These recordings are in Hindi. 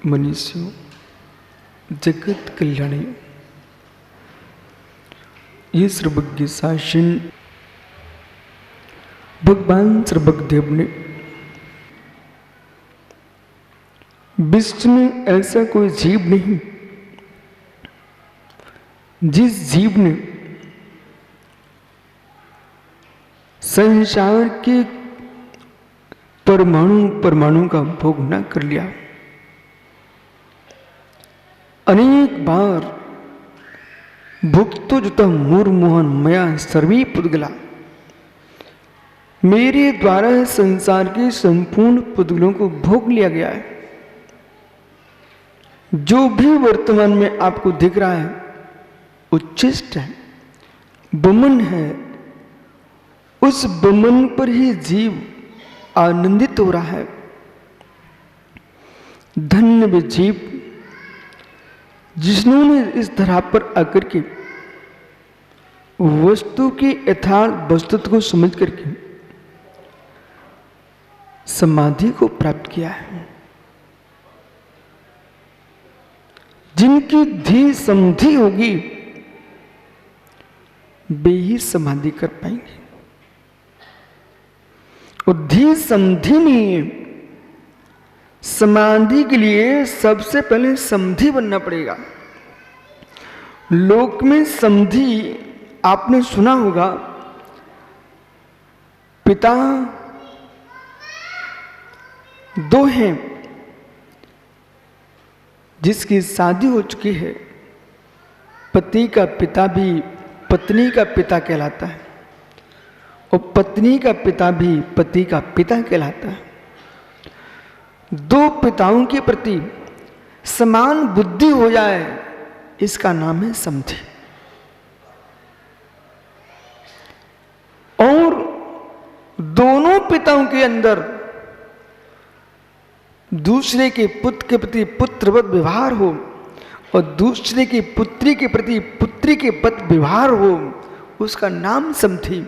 मनीषियों, जगत कल्याणी, ये सर्वज्ञ शासन भगवान सर्वज्ञदेव ने विश्व में ऐसा कोई जीव नहीं जिस जीव ने संसार के परमाणु का भोग न कर लिया। अनेक बार भुक्तो जुता मूर्मोहन मया सर्वी पुद्गला, मेरे द्वारा संसार के संपूर्ण पुद्गलों को भोग लिया गया है। जो भी वर्तमान में आपको दिख रहा है उच्छिष्ट है, बमन है, उस बमन पर ही जीव आनंदित हो रहा है। धन्य वे जीव जिन्होंने इस धरा पर आकर के वस्तु की यथार्थ वस्तुत्व को समझ करके समाधि को प्राप्त किया है। जिनकी धी समधि होगी वे ही समाधि कर पाएंगे। और धी समधि नहीं है, समाधि के लिए सबसे पहले समधि बनना पड़ेगा। लोक में समधि आपने सुना होगा, पिता दो हैं, जिसकी शादी हो चुकी है, पति का पिता भी पत्नी का पिता कहलाता है और पत्नी का पिता भी पति का पिता कहलाता है। दो पिताओं के प्रति समान बुद्धि हो जाए, इसका नाम है समधि। और दोनों पिताओं के अंदर दूसरे के पुत्र के प्रति पुत्रवत व्यवहार हो और दूसरे की पुत्री के प्रति पुत्री के वत व्यवहार हो, उसका नाम समधि।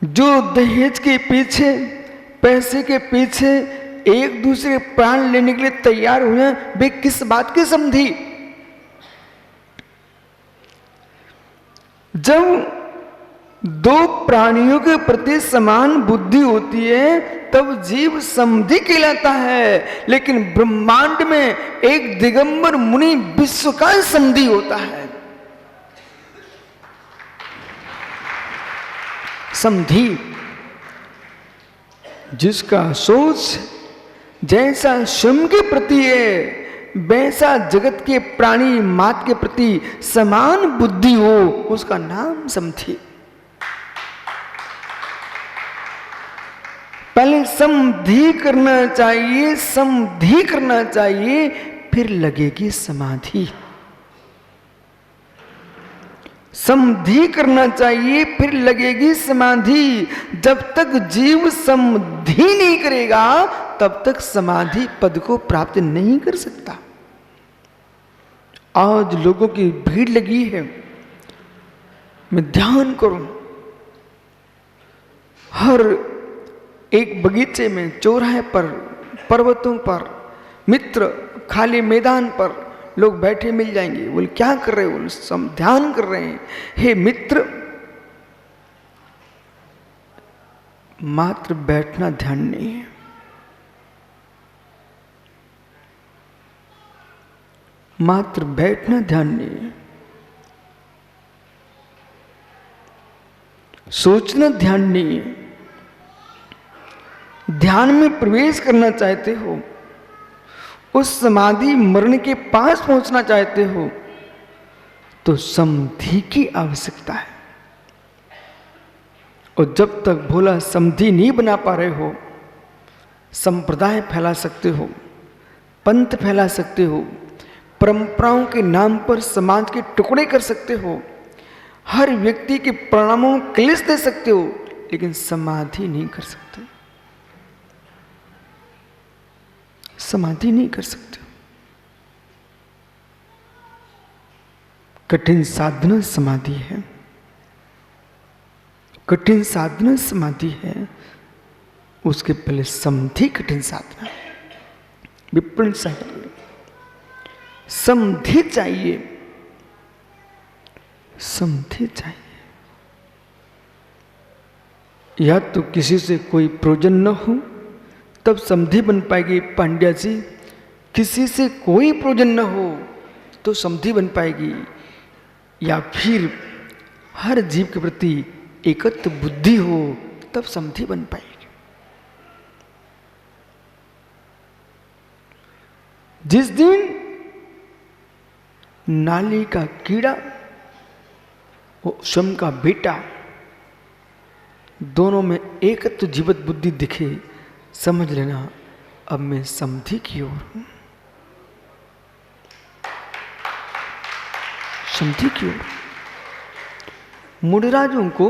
जो दहेज के पीछे, पैसे के पीछे एक दूसरे के प्राण लेने के लिए तैयार हुए हैं, वे किस बात के समधि? जब दो प्राणियों के प्रति समान बुद्धि होती है तब जीव समधि कहलाता है। लेकिन ब्रह्मांड में एक दिगंबर मुनि विश्व का समधि होता है। समधि जिसका सोच जैसा स्वयं के प्रति है वैसा जगत के प्राणी मात के प्रति समान बुद्धि हो, उसका नाम समधि। पहले समधि करना चाहिए, समधि करना चाहिए, फिर लगेगी समाधि। समधि करना चाहिए फिर लगेगी समाधि। जब तक जीव समधि नहीं करेगा तब तक समाधि पद को प्राप्त नहीं कर सकता। आज लोगों की भीड़ लगी है, मैं ध्यान करूं, हर एक बगीचे में, चौराहे पर, पर्वतों पर, मित्र खाली मैदान पर लोग बैठे मिल जाएंगे। बोले क्या कर रहे हो? बोले सब ध्यान कर रहे हैं। हे मित्र, मात्र बैठना ध्यान नहीं है, मात्र बैठना ध्यान नहीं है, सोचना ध्यान नहीं है। ध्यान में प्रवेश करना चाहते हो, उस समाधि मरण के पास पहुंचना चाहते हो तो समधि की आवश्यकता है। और जब तक भोला समधि नहीं बना पा रहे हो, संप्रदाय फैला सकते हो, पंथ फैला सकते हो, परंपराओं के नाम पर समाज के टुकड़े कर सकते हो, हर व्यक्ति के परिणामों को क्लेश दे सकते हो, लेकिन समाधि नहीं कर सकते, समाधि नहीं कर सकते। कठिन साधना समाधि है, कठिन साधना समाधि है, उसके पहले समधि कठिन साधना है। विपण चाहिए, समधि चाहिए, समधि चाहिए। या तो किसी से कोई प्रयोजन न हो तब समधि बन पाएगी पांड्या जी, किसी से कोई प्रयोजन न हो तो समधि बन पाएगी, या फिर हर जीव के प्रति एकत्व बुद्धि हो तब समधि बन पाएगी। जिस दिन नाली का कीड़ा वो स्वयं का बेटा, दोनों में एकत्व जीवत बुद्धि दिखे, समझ लेना अब मैं समधि की ओर हूं, समधि की ओर। मुनिराजों को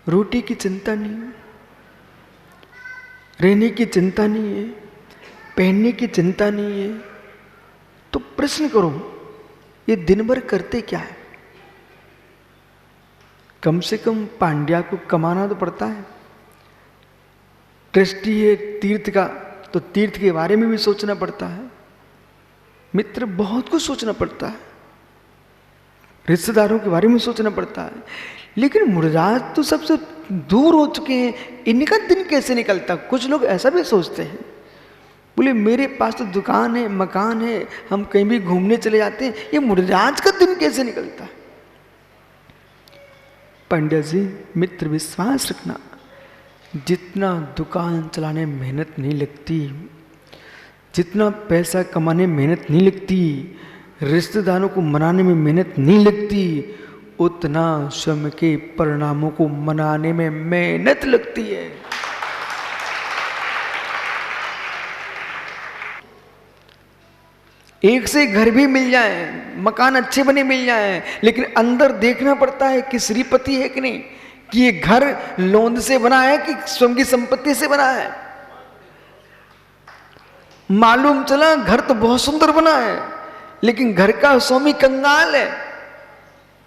रोटी की चिंता नहीं है, रहने की चिंता नहीं है, पहनने की चिंता नहीं है। तो प्रश्न करो, ये दिन भर करते क्या है? कम से कम पांड्या को कमाना तो पड़ता है। ट्रस्टी है तीर्थ का, तो तीर्थ के बारे में भी सोचना पड़ता है। मित्र, बहुत कुछ सोचना पड़ता है, रिश्तेदारों के बारे में सोचना पड़ता है। लेकिन मुनिराज तो सबसे दूर हो चुके हैं, इनका दिन कैसे निकलता? कुछ लोग ऐसा भी सोचते हैं, बोले मेरे पास तो दुकान है, मकान है, हम कहीं भी घूमने चले जाते हैं, ये मुनिराज का दिन कैसे निकलता है? पंडित जी, मित्र, विश्वास रखना, जितना दुकान चलाने में मेहनत नहीं लगती, जितना पैसा कमाने में मेहनत नहीं लगती, रिश्तेदारों को मनाने में मेहनत नहीं लगती, उतना स्वयं के परिणामों को मनाने में मेहनत लगती है। एक से घर भी मिल जाए, मकान अच्छे बने मिल जाए, लेकिन अंदर देखना पड़ता है कि श्रीपति है कि नहीं, कि ये घर लोंद से बना है कि स्वयं की संपत्ति से बना है। मालूम चला घर तो बहुत सुंदर बना है, लेकिन घर का स्वामी कंगाल है।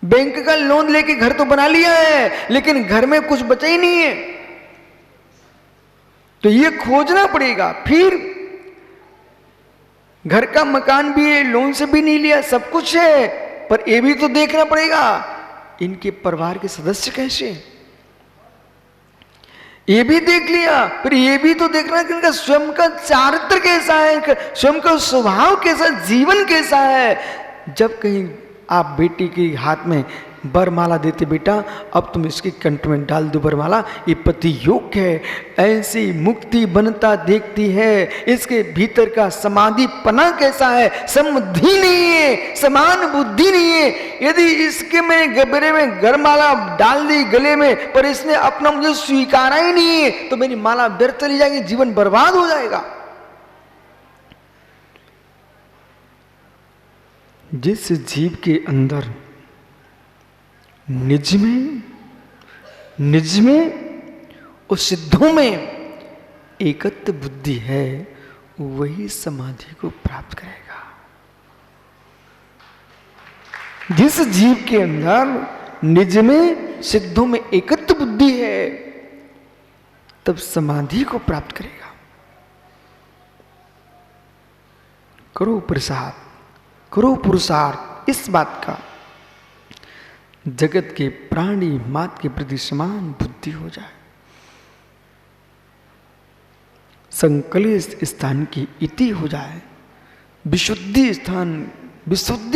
बैंक का लोन लेके घर तो बना लिया है, लेकिन घर में कुछ बचा ही नहीं है। तो ये खोजना पड़ेगा। फिर घर का मकान भी है, लोन से भी नहीं लिया, सब कुछ है, पर ये भी तो देखना पड़ेगा इनके परिवार के सदस्य कैसे। ये भी देख लिया, फिर ये भी तो देखना कि इनका स्वयं का चारित्र कैसा है, स्वयं का स्वभाव कैसा, जीवन कैसा है। जब कहीं आप बेटी के हाथ में बरमाला देते, बेटा अब तुम इसके कंठ में डाल दो बरमाला, ये पति योग्य है, ऐसी मुक्ति बनता देखती है, इसके भीतर का समाधि पना कैसा है, समधि नहीं है, समान बुद्धि नहीं है। यदि इसके में गबरे में गरमाला डाल दी गले में, पर इसने अपना मुझे स्वीकारा ही नहीं है, तो मेरी माला व्यर्थ चली जाएगी, जीवन बर्बाद हो जाएगा। जिस जीव के अंदर निज में और सिद्धों में एकत्व बुद्धि है, वही समाधि को प्राप्त करेगा। जिस जीव के अंदर निज में सिद्धों में एकत्व बुद्धि है, तब समाधि को प्राप्त करेगा। करो प्रसाद, करो पुरुषार्थ इस बात का, जगत के प्राणी मात के प्रति समान बुद्धि हो जाए। संकलित स्थान की इति हो जाए, विशुद्धि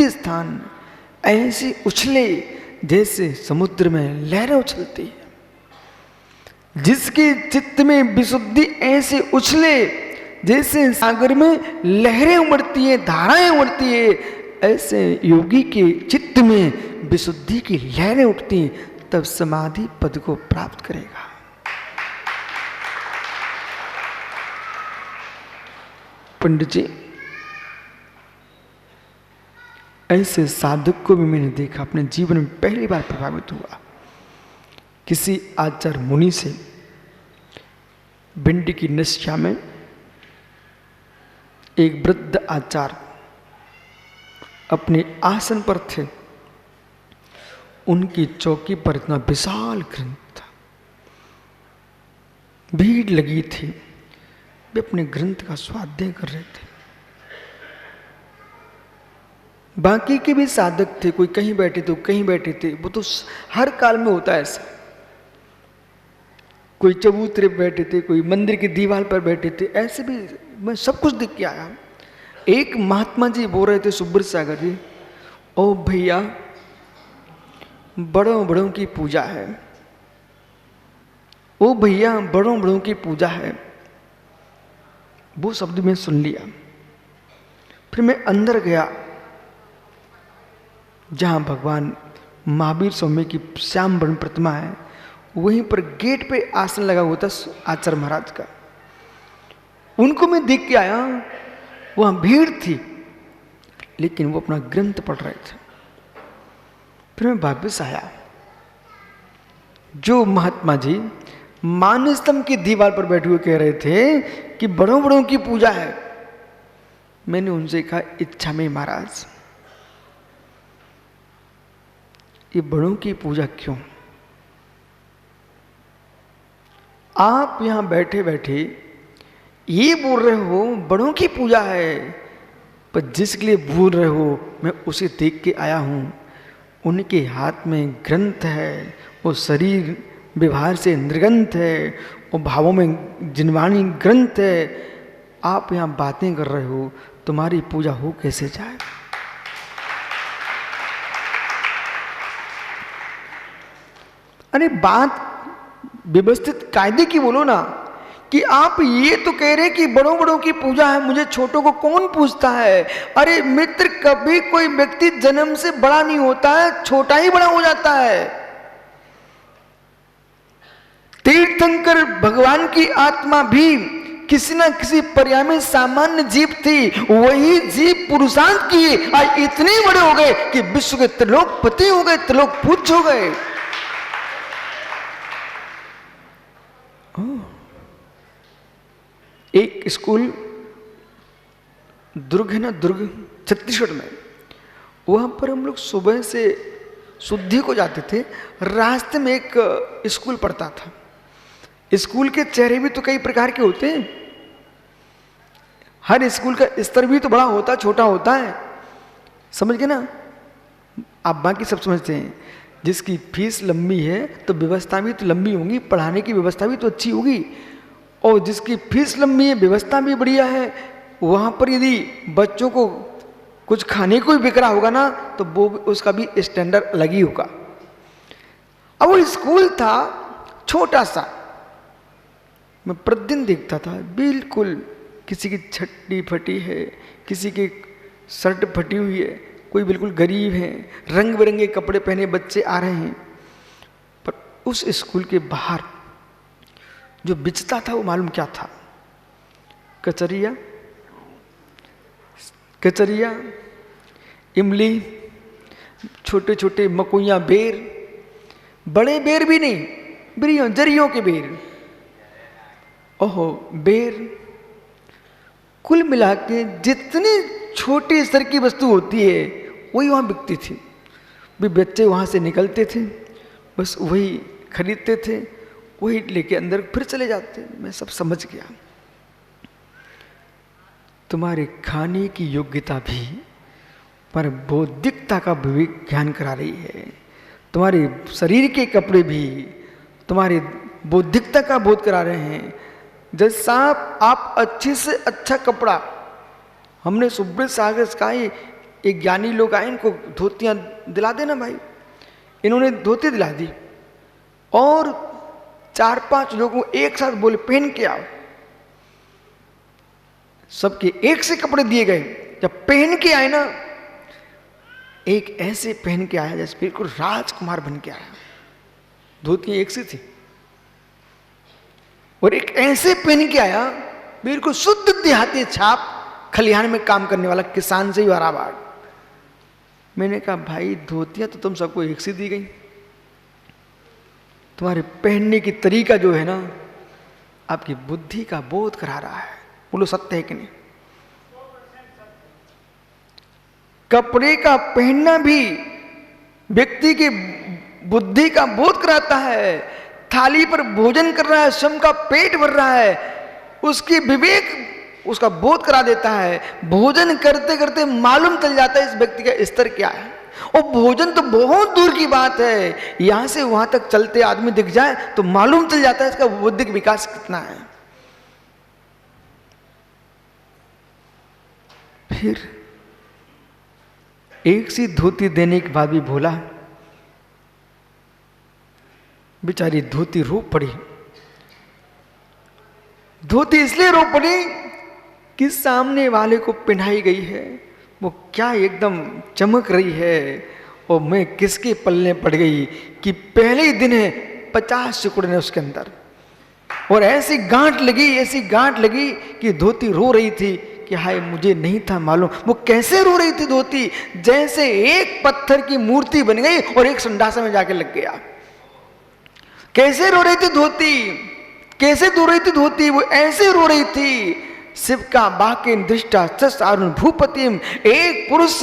स्थान ऐसे उछले जैसे समुद्र में लहरें उछलती है। जिसके चित्त में विशुद्धि ऐसे उछले जैसे सागर में लहरें उमड़ती है, धाराएं उमड़ती है, ऐसे योगी के चित्त में विशुद्धि की लहरें उठती हैं, तब समाधि पद को प्राप्त करेगा। पंडित जी, ऐसे साधक को भी मैंने देखा, अपने जीवन में पहली बार प्रभावित हुआ। किसी आचार्य मुनि से भिंडी की नशिया में एक वृद्ध आचार्य अपने आसन पर थे। उनकी चौकी पर इतना विशाल ग्रंथ था, भीड़ लगी थी। वे अपने ग्रंथ का स्वाध्याय कर रहे थे। बाकी के भी साधक थे, कोई कहीं बैठे थे, कहीं बैठे थे। वो तो हर काल में होता है ऐसा। कोई चबूतरे पर बैठे थे, कोई मंदिर की दीवार पर बैठे थे, ऐसे भी मैं सब कुछ देख के आया। एक महात्मा जी बोल रहे थे, सुब्रत सागर जी, ओ भैया बड़ों बड़ों की पूजा है, ओ भैया बड़ों बड़ों की पूजा है। वो शब्द मैं सुन लिया। फिर मैं अंदर गया जहां भगवान महावीर स्वामी की श्याम वर्ण प्रतिमा है, वहीं पर गेट पे आसन लगा हुआ था आचार्य महाराज का। उनको मैं देख के आया, वहां भीड़ थी लेकिन वो अपना ग्रंथ पढ़ रहे थे। फिर मैं वापस आया। जो महात्मा जी मानस्तंभ की दीवार पर बैठे हुए कह रहे थे कि बड़ों बड़ों की पूजा है, मैंने उनसे कहा, इच्छा में महाराज ये बड़ों की पूजा क्यों? आप यहां बैठे बैठे ये बोल रहे हो बड़ों की पूजा है, पर जिसके लिए बोल रहे हो मैं उसे देख के आया हूं। उनके हाथ में ग्रंथ है, वो शरीर व्यवहार से निर्गंथ है, वो भावों में जिनवाणी ग्रंथ है। आप यहां बातें कर रहे हो, तुम्हारी पूजा हो कैसे जाए? अरे बात व्यवस्थित कायदे की बोलो ना, कि आप ये तो कह रहे कि बड़ों बड़ों की पूजा है, मुझे छोटों को कौन पूछता है? अरे मित्र, कभी कोई व्यक्ति जन्म से बड़ा नहीं होता है, छोटा ही बड़ा हो जाता है। तीर्थंकर भगवान की आत्मा भी किसी न किसी पर्याय में सामान्य जीव थी, वही जीव पुरुषार्थ किए आज इतने बड़े हो गए कि विश्व के त्रिलोकपति हो गए, त्रिलोक पूज्य हो गए। एक स्कूल दुर्ग है ना, दुर्ग छत्तीसगढ़ में, वहां पर हम लोग सुबह से शुद्धि को जाते थे। रास्ते में एक स्कूल पड़ता था। स्कूल के चेहरे भी तो कई प्रकार के होते हैं। हर स्कूल का स्तर भी तो बड़ा होता छोटा होता है, समझ गए ना आप? बाकी सब समझते हैं। जिसकी फीस लंबी है तो व्यवस्था भी तो लंबी होगी, पढ़ाने की व्यवस्था भी तो अच्छी होगी। और जिसकी फीस लंबी है, व्यवस्था भी बढ़िया है, वहां पर यदि बच्चों को कुछ खाने को भी बिक रहा होगा ना, तो वो उसका भी स्टैंडर्ड अलग ही होगा। अब वो स्कूल था छोटा सा, मैं प्रतिदिन देखता था, बिल्कुल किसी की छट्टी फटी है, किसी की शर्ट फटी हुई है, कोई बिल्कुल गरीब है, रंग बिरंगे कपड़े पहने बच्चे आ रहे हैं। पर उस स्कूल के बाहर जो बिचता था वो मालूम क्या था? कचरिया, कचरिया, इमली, छोटे छोटे मकोइयां बेर, बड़े बेर भी नहीं, बिरियों जरियों के बेर, ओहो बेर, कुल मिला के जितनी छोटी स्तर की वस्तु होती है वही वहां बिकती थी। भी बच्चे वहां से निकलते थे, बस वही खरीदते थे, वही लेके अंदर फिर चले जाते। मैं सब समझ गया। तुम्हारे खाने की योग्यता भी पर बौद्धिकता का विवेक ज्ञान करा रही है। तुम्हारे शरीर के कपड़े भी तुम्हारी बौद्धिकता का बोध करा रहे हैं। जैसा आप अच्छे से अच्छा कपड़ा, हमने सुब्रत सागर का एक ज्ञानी लोग आए, इनको धोतियां दिला देना भाई, इन्होंने धोती दिला दी और 4-5 लोगों को एक साथ बोले पहन के आओ। सबके एक से कपड़े दिए गए। जब पहन के आए ना, एक ऐसे पहन के आया जैसे बिल्कुल राजकुमार बन के आया। धोतियां एक सी थी और एक ऐसे पहन के आया बिल्कुल शुद्ध देहाती छाप, खलिहान में काम करने वाला किसान से ही बराबर। मैंने कहा भाई धोतियां तो तुम सबको एक सी दी गई, तुम्हारे पहनने की तरीका जो है ना आपकी बुद्धि का बोध करा रहा है। बोलो सत्य है कि नहीं? कपड़े का पहनना भी व्यक्ति की बुद्धि का बोध कराता है। थाली पर भोजन कर रहा है, स्वयं का पेट भर रहा है, उसकी विवेक उसका बोध करा देता है। भोजन करते करते मालूम चल जाता है इस व्यक्ति का स्तर क्या है। और भोजन तो बहुत दूर की बात है, यहां से वहां तक चलते आदमी दिख जाए तो मालूम चल जाता है इसका बौद्धिक विकास कितना है। फिर एक सी धोती देने के बाद भी बोला, बेचारी धोती रो पड़ी। धोती इसलिए रो पड़ी कि सामने वाले को पहनाई गई है वो क्या एकदम चमक रही है, और मैं किसके पल्ले पड़ गई कि पहले ही दिन है 50 सिकुड़ने उसके अंदर। और ऐसी गांठ लगी कि धोती रो रही थी कि हाय मुझे नहीं था मालूम। वो कैसे रो रही थी धोती, जैसे एक पत्थर की मूर्ति बन गई और एक संडासा में जाके लग गया। कैसे रो रही थी धोती, कैसे रो रही थी धोती, वो ऐसे रो रही थी। शिव का बाके दृष्टा सस अरुण भूपतिम, एक पुरुष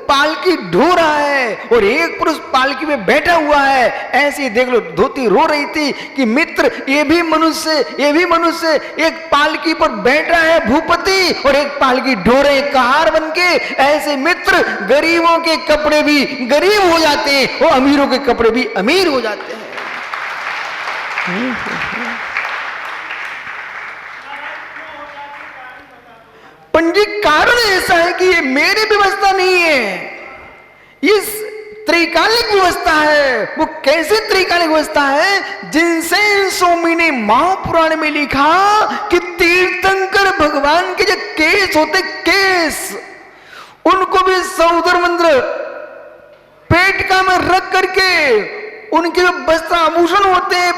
पालकी ढो रहा है और एक पुरुष पालकी में बैठा हुआ है। ऐसे ही देख लो धोती रो रही थी कि मित्र ये भी मनुष्य एक पालकी पर बैठा है भूपति और एक पालकी ढो रहे कहार बनके। ऐसे मित्र गरीबों के कपड़े भी गरीब हो जाते हैं और अमीरों के कपड़े भी अमीर हो जाते हैं। पंडित कारण ऐसा है कि ये मेरी व्यवस्था नहीं है, इस त्रिकालिक व्यवस्था है। वो कैसे त्रिकालिक व्यवस्था है, जिनसे स्वामी ने महापुराण में लिखा कि तीर्थंकर भगवान के जो केस होते केस, उनको भी सौदर मंत्र पेटका में रख करके उनके जो वस्त्र आभूषण होते हैं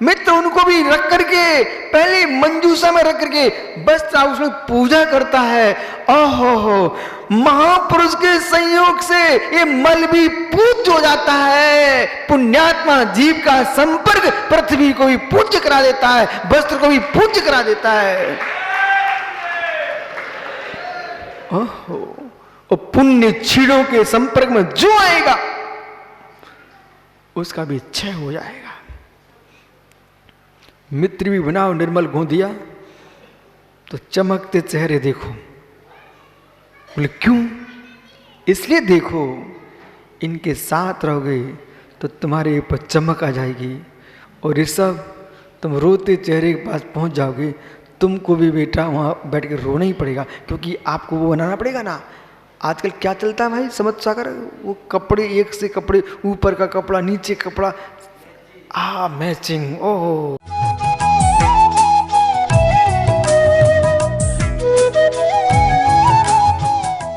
मित्र उनको भी रख करके पहले मंजूसा में रख करके वस्त्र आभूषण पूजा करता है। ओहो, महापुरुष के संयोग से ये मल भी पूज्य हो जाता है। पुण्यात्मा जीव का संपर्क पृथ्वी को भी पूज्य करा देता है, वस्त्र को भी पूज्य करा देता है। ओहो, और पुण्य छीड़ों के संपर्क में जो आएगा उसका भी क्षय हो जाएगा। मित्र भी बनाओ निर्मल गोंदिया तो चमकते चेहरे देखो। बोले क्यों? इसलिए देखो इनके साथ रहोगे तो तुम्हारे ऊपर चमक आ जाएगी। और ये सब तुम रोते चेहरे के पास पहुंच जाओगे, तुमको भी बेटा वहां बैठ के रोना ही पड़ेगा, क्योंकि आपको वो बनाना पड़ेगा ना। आजकल क्या चलता है भाई समझ सागर, वो कपड़े एक से कपड़े, ऊपर का कपड़ा नीचे कपड़ा, मैचिंग। ओह